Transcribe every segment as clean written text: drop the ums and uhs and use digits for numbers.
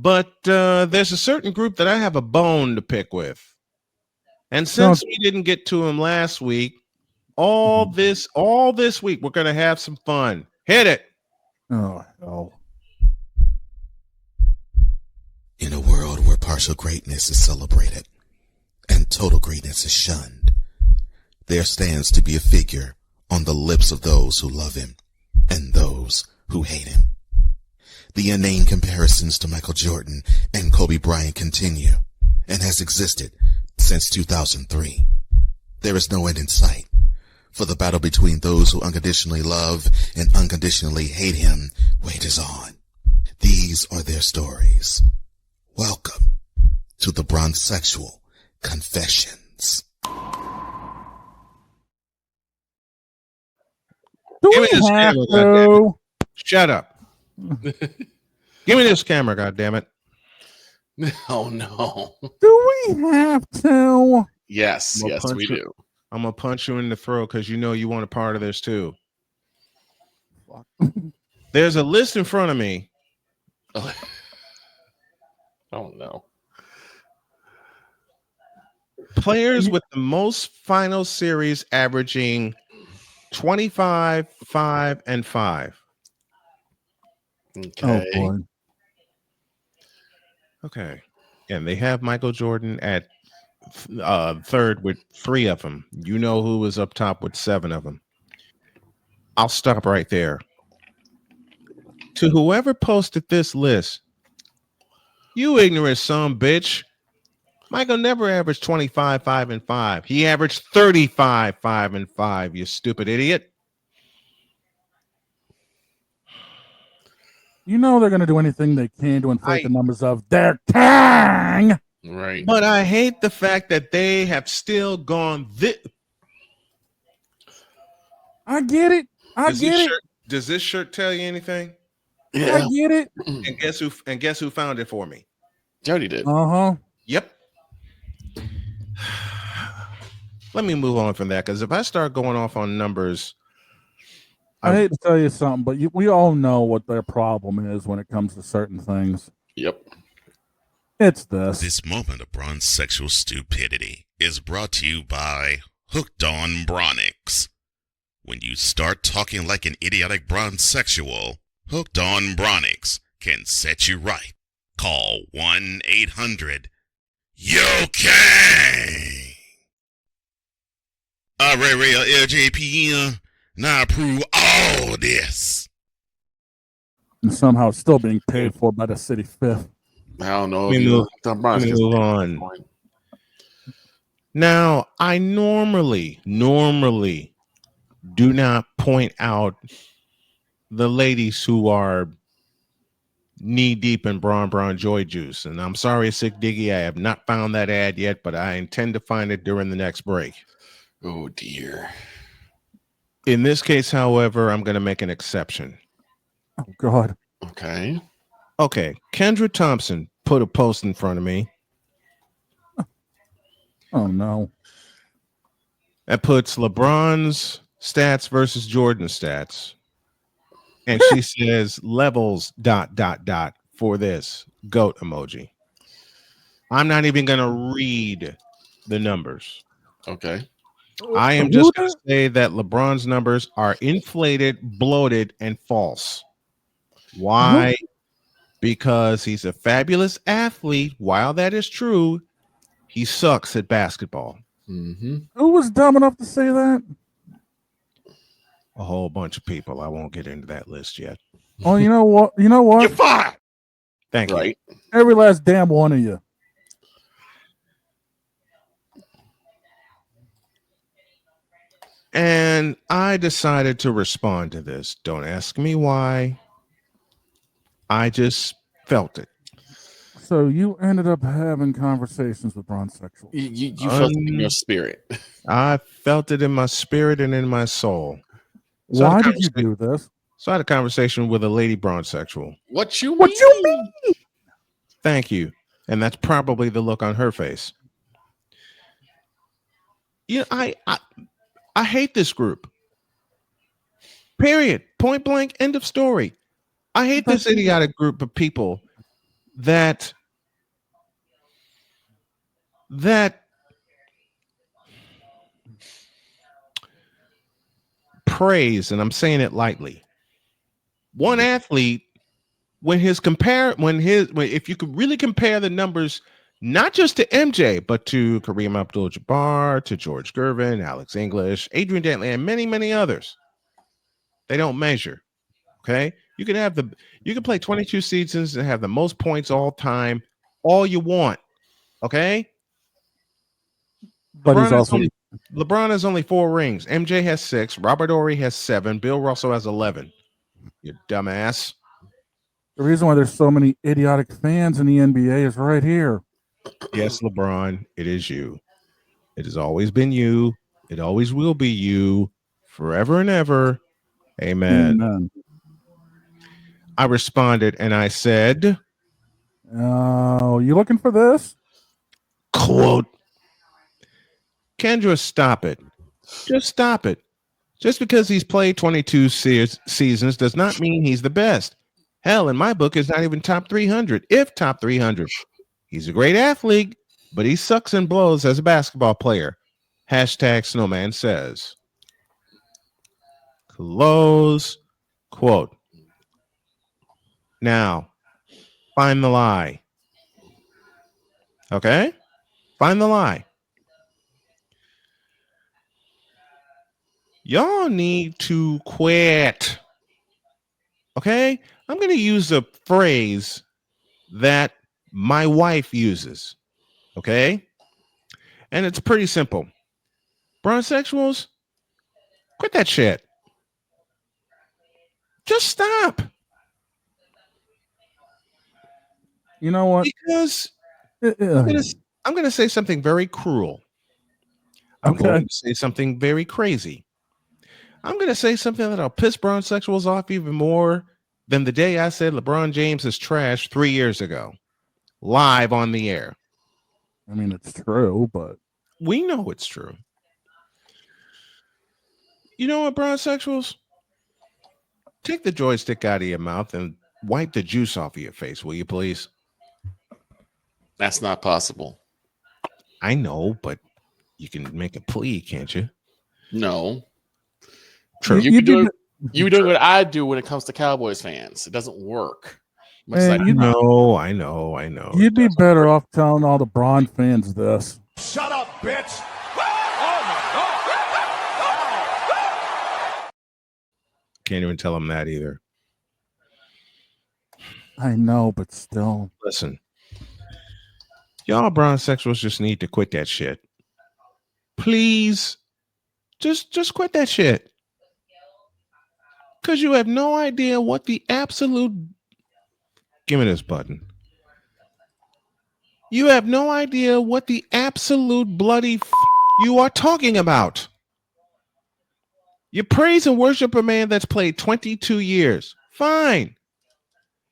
But there's a certain group that I have a bone to pick with. And since we didn't get to him last week, all this week, we're going to have some fun. Hit it. Oh, hell. In a world where partial greatness is celebrated and total greatness is shunned, there stands to be a figure on the lips of those who love him and those who hate him. The inane comparisons to Michael Jordan and Kobe Bryant continue and has existed since 2003. There is no end in sight, for the battle between those who unconditionally love and unconditionally hate him wages on. These are their stories. Welcome to the Bronsexual Confessions. Give me this camera, goddammit. Shut up. Give me this camera, goddammit. Oh no. Do we have to? Yes, we do. I'm gonna punch you in the throat because you know you want a part of this too. There's a list in front of me. Oh no. Players with the most final series averaging 25, 5, and 5. Okay. Oh, boy. Okay. And they have Michael Jordan at third with 3 of them. You know who was up top with 7 of them. I'll stop right there. To whoever posted this list, you ignorant son bitch. Michael never averaged 25, 5, and 5. He averaged 35, 5, and 5, you stupid idiot. You know they're going to do anything they can to inflate the numbers of their tang. Right. But I hate the fact that they have still gone this. I get it. Does this shirt tell you anything? Yeah. I get it. And guess who found it for me? Jody did. Uh-huh. Yep. Let me move on from that, because if I start going off on numbers, I hate to tell you something, but we all know what their problem is when it comes to certain things. Yep. It's this. This moment of Bronsexual stupidity is brought to you by Hooked on Bronix. When you start talking like an idiotic Bronsexual, Hooked on Bronix can set you right. Call 1-800-YO-KANG. Real LJPM. Now approve all this. And somehow it's still being paid for by the city fifth. I don't know. Move on. Now, I normally do not point out the ladies who are knee deep in Bron Joy Juice. And I'm sorry, Sick Diggy, I have not found that ad yet, but I intend to find it during the next break. Oh, dear. In this case, however, I'm going to make an exception. Oh, God. Okay. Kendra Thompson put a post in front of me. Oh, no. That puts LeBron's stats versus Jordan's stats. And she says levels ... for this goat emoji. I'm not even going to read the numbers. Okay. I am just going to say that LeBron's numbers are inflated, bloated, and false. Why? Because he's a fabulous athlete. While that is true, he sucks at basketball. Mm-hmm. Who was dumb enough to say that? A whole bunch of people. I won't get into that list yet. Oh, you know what? You're fired. Thank you. Every last damn one of you. And I decided to respond to this. Don't ask me why. I just felt it. So you ended up having conversations with Bronsexual. You felt it in your spirit. I felt it in my spirit and in my soul. So Why did you do this? So I had a conversation with a lady Bronsexual. What you mean? Thank you. And that's probably the look on her face. You know, I hate this group. Period. Point blank. End of story. I hate this idiotic group of people that praise, and I'm saying it lightly, one athlete if you could really compare the numbers, not just to MJ, but to Kareem Abdul-Jabbar, to George Gervin, Alex English, Adrian Dantley, and many, many others, they don't measure. Okay, you can play 22 seasons and have the most points all time, all you want. Okay, But he's also LeBron has only 4 rings. MJ has 6. Robert Horry has 7. Bill Russell has 11. You dumbass. the reason why there's so many idiotic fans in the NBA is right here. Yes, LeBron, it is you. It has always been you. It always will be you, forever and ever. Amen. Amen. I responded and I said, "Oh, you looking for this?" Quote, Kendra, stop it. Just stop it. Just because he's played 22 seasons does not mean he's the best. Hell, in my book, it's not even top 300, if top 300. He's a great athlete, but he sucks and blows as a basketball player. Hashtag Snowman says. Close quote. Now, find the lie. Okay? Find the lie. Y'all need to quit. Okay? I'm going to use a phrase that my wife uses. Okay? And it's pretty simple. Bronsexuals, quit that shit. Just stop. You know what? Because I'm going to say something very cruel. I'm going to say something very crazy. I'm going to say something that'll piss bronsexuals off even more than the day I said LeBron James is trash 3 years ago, live on the air. I mean, it's true, but we know it's true. You know what, bronsexuals? Take the joystick out of your mouth and wipe the juice off of your face, will you please? That's not possible. I know, but you can make a plea, can't you? No. True. You do what I do when it comes to Cowboys fans. It doesn't work. I know. You'd be better off telling all the Braun fans this. Shut up, bitch. Can't even tell them that either. I know, but still. Listen. Y'all bronsexuals just need to quit that shit. Please. Just quit that shit. Because you have no idea what the absolute... Give me this button. You have no idea what the absolute bloody you are talking about. You praise and worship a man that's played 22 years. Fine.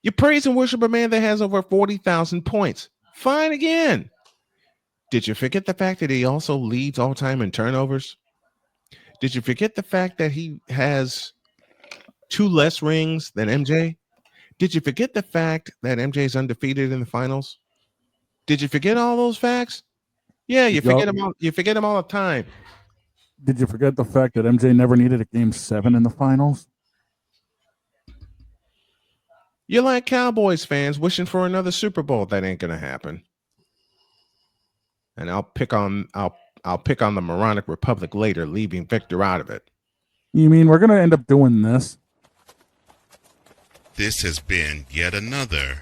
You praise and worship a man that has over 40,000 points. Fine again. Did you forget the fact that he also leads all time in turnovers? Did you forget the fact that he has 2 less rings than MJ? Did you forget the fact that MJ's undefeated in the finals? Did you forget all those facts? Yeah, you forget them all. You forget them all the time. Did you forget the fact that MJ never needed a game 7 in the finals? You're like Cowboys fans wishing for another Super Bowl. That ain't gonna happen. And I'll pick on the Moronic Republic later, leaving Victor out of it. You mean we're gonna end up doing this? This has been yet another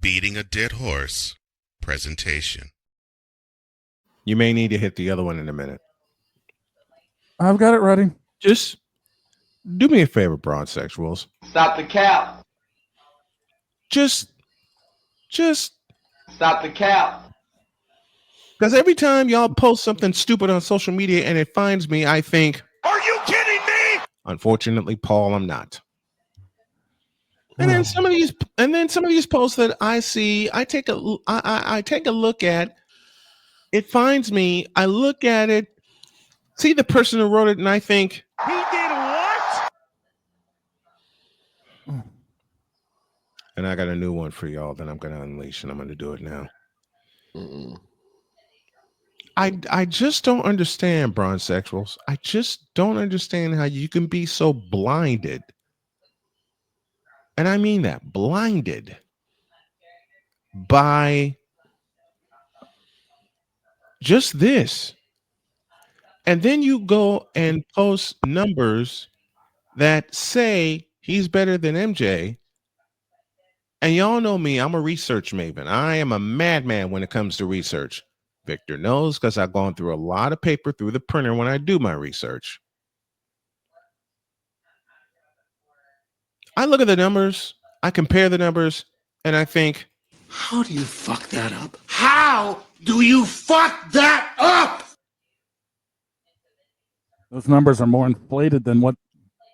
Beating a Dead Horse presentation. You may need to hit the other one in a minute. I've got it ready. Just do me a favor, bronsexuals. Stop the cap. Just stop the cap. Because every time y'all post something stupid on social media and it finds me, I think, are you kidding me? Unfortunately, Paul, I'm not. And then some of these posts that I see, I take a look at. It finds me. I look at it, see the person who wrote it, and I think, he did what? And I got a new one for y'all that I'm going to unleash, and I'm going to do it now. Mm-mm. I just don't understand, Bronsexuals. I just don't understand how you can be so blinded. And I mean that, blinded by just this. And then you go and post numbers that say he's better than MJ. And y'all know me, I'm a research maven. I am a madman when it comes to research. Victor knows because I've gone through a lot of paper through the printer when I do my research. I look at the numbers, I compare the numbers, and I think, how do you fuck that up? How do you fuck that up? Those numbers are more inflated than what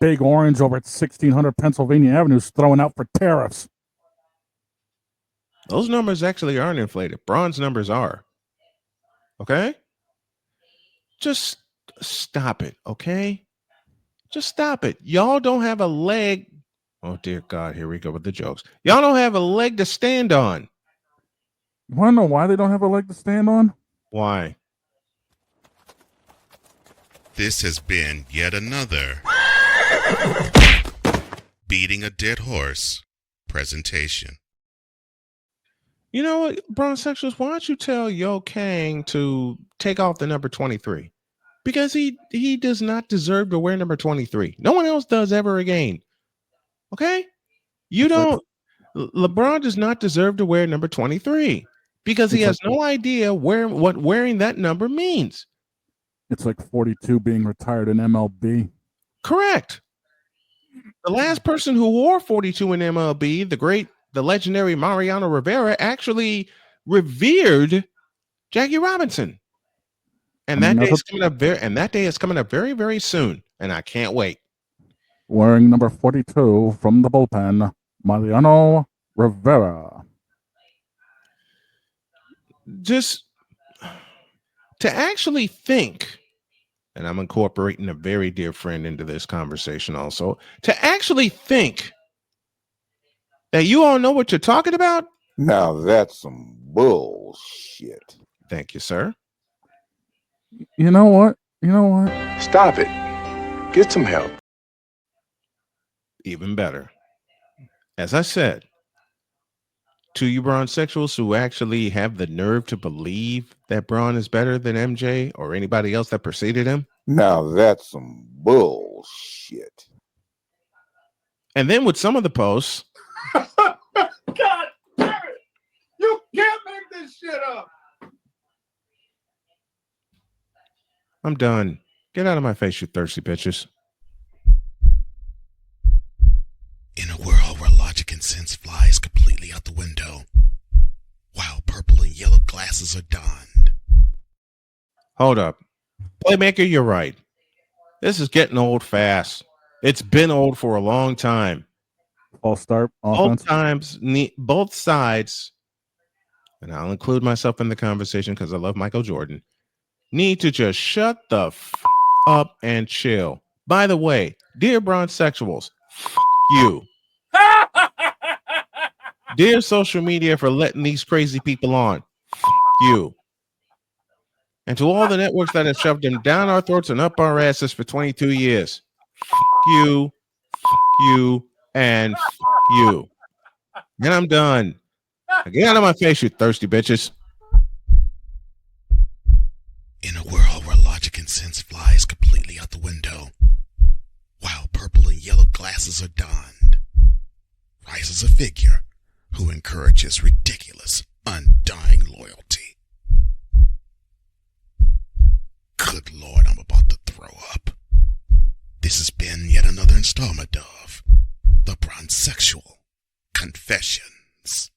Big Orange over at 1600 Pennsylvania Avenue is throwing out for tariffs. those numbers actually aren't inflated. Bronze numbers are. Okay? Just stop it, okay? Just stop it. Y'all don't have a leg. Oh, dear God, here we go with the jokes. Y'all don't have a leg to stand on. You want to know why they don't have a leg to stand on? Why? This has been yet another Beating a Dead Horse presentation. You know what, Bronsexuals, why don't you tell Yo Kang to take off the number 23? Because he does not deserve to wear number 23. No one else does ever again. Okay? You don't. LeBron does not deserve to wear number 23 because he has no idea what wearing that number means. It's like 42 being retired in MLB. Correct. The last person who wore 42 in MLB, the legendary Mariano Rivera, actually revered Jackie Robinson. And that day is coming up very, very soon. And I can't wait. Wearing number 42 from the bullpen, Mariano Rivera. Just to actually think, and I'm incorporating a very dear friend into this conversation also, to actually think that you all know what you're talking about. Now that's some bullshit. Thank you, sir. You know what? Stop it. Get some help. Even better. As I said, to you Bronsexuals who actually have the nerve to believe that Bron is better than MJ or anybody else that preceded him. Now that's some bullshit. And then with some of the posts. God damn it! You can't make this shit up. I'm done. Get out of my face, you thirsty bitches. In a world where logic and sense flies completely out the window, while purple and yellow glasses are donned. Hold up. Playmaker, you're right. This is getting old fast. It's been old for a long time. False start offense. Both sides, and I'll include myself in the conversation because I love Michael Jordan, need to just shut the up and chill. By the way, dear Bronsexuals, you. Dear social media for letting these crazy people on, you. And to all the networks that have shoved them down our throats and up our asses for 22 years, you, and you. And I'm done. Get out of my face, you thirsty bitches. In a world where logic and sense flies completely out the window, while purple and yellow glasses are donned, rises a figure who encourages ridiculous, undying loyalty. Good Lord, I'm about to throw up. This has been yet another installment of the Bronsexual Confessions.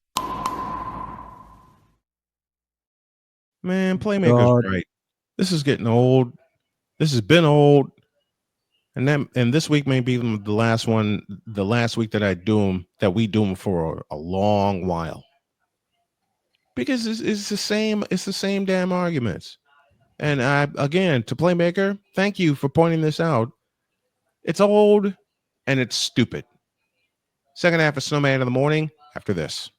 Man, Playmaker's right. This is getting old. This has been old. And this week may be the last week that we do them for a long while. Because it's the same damn arguments. And again, to Playmaker, thank you for pointing this out. It's old and it's stupid. Second half of Snowman in the morning. after this.